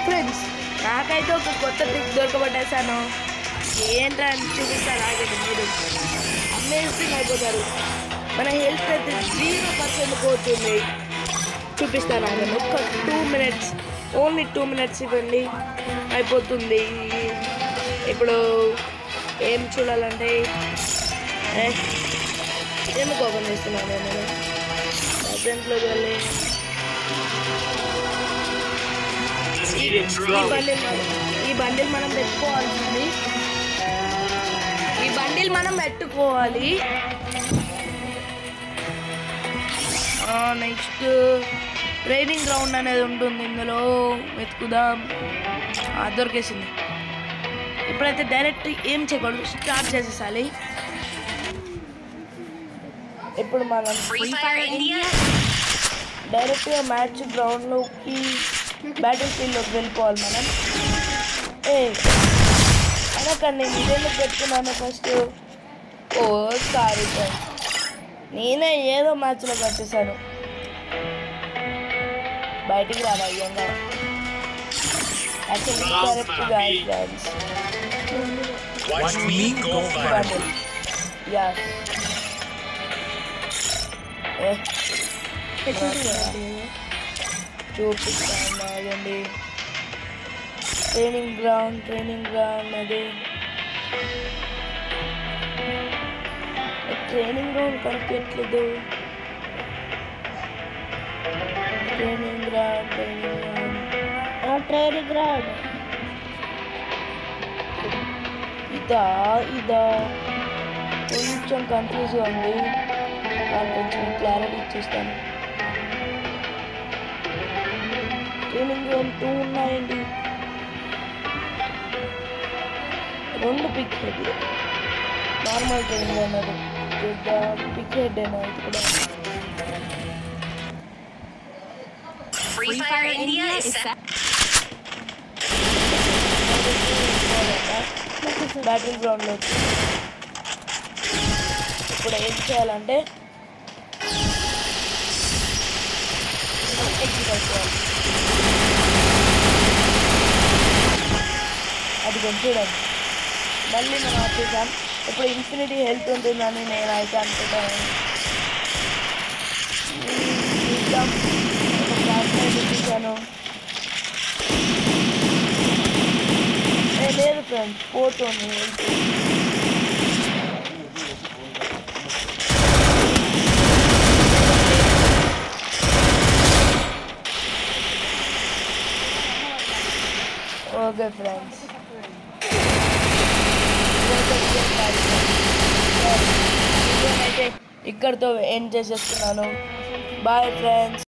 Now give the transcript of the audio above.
Friends నాకైతే ఒక కొత్త ట్రిక్ దొరకబట్టేశాను. ఏంటని చూపిస్తాను ఆగండి, మీరు అమేజింగ్ అయిపోతారు. మన హెల్త్ అయితే 0% పోతుంది. చూపిస్తాను ఆగండి, ఒక్క 2 minutes, ఓన్లీ 2 minutes ఇవ్వండి, అయిపోతుంది. ఇప్పుడు ఏం చూడాలంటే ఎందుకు ఓపెన్ చేస్తున్నాను నేను అజెంట్లోకి వెళ్ళి ఈ బండిల్ మనం పెట్టుకోవాల్సింది. ఈ బండిల్ మనం పెట్టుకోవాలి. నెక్స్ట్ ట్రైనింగ్ గ్రౌండ్ అనేది ఉంటుంది, ఇందులో వెతుకుదాం. దొరికేసింది. ఇప్పుడైతే డైరెక్ట్ ఏం చేయకూడదు, స్టార్ట్ చేసేసాలి. ఇప్పుడు మనం డైరెక్ట్గా మ్యాచ్ గ్రౌండ్లోకి బ్యాటిల్ ఫీల్డ్లోకి వెళ్ళిపోవాలి మనం. అనకండి నేనెందుకు పెట్టుకున్నాను ఫస్ట్. సారీ ఫ్రెండ్స్, నేనే ఏదో మ్యాచ్లో కట్టేశాను. బయటికి రావాలి అయ్యంగా. యాక్చువల్లీ కరెక్ట్గా ఫ్రెండ్స్. చూపిస్తాను ఆగండి. ట్రైనింగ్ గ్రౌండ్ అది ట్రైనింగ్ గ్రౌండ్ కనిపించట్లేదు. ట్రైనింగ్ గ్రౌండ్ ఇదా కొంచెం కన్ఫ్యూజ్గా ఉంది. కొంచెం క్లారిటీ ఇచ్చేస్తాను. ట్రైనింగ్ గ్రౌండ్ 2 ఉన్నాయండి. 2 పిక్ హెడ్, నార్మల్ ట్రైనింగ్ అన్నది పిక్ హెడ్ అనేది కూడా. బ్యాటిల్ గ్రౌండ్లో ఇప్పుడు ఏం చేయాలంటే అది కొంచెం చూడండి. మళ్ళీ మనం ఆపేసాం. ఇప్పుడు ఇన్ఫినిటీ హెల్త్ ఉంటుందని నేను అయితే అనుకుంటాను. చూపించాను. లేదు ఫ్రెండ్స్, పోతుంది హెల్త్. ఓకే ఫ్రెండ్స్, అయితే ఇక్కడితో ఎండ్ చేసేస్తున్నాను. Bye friends.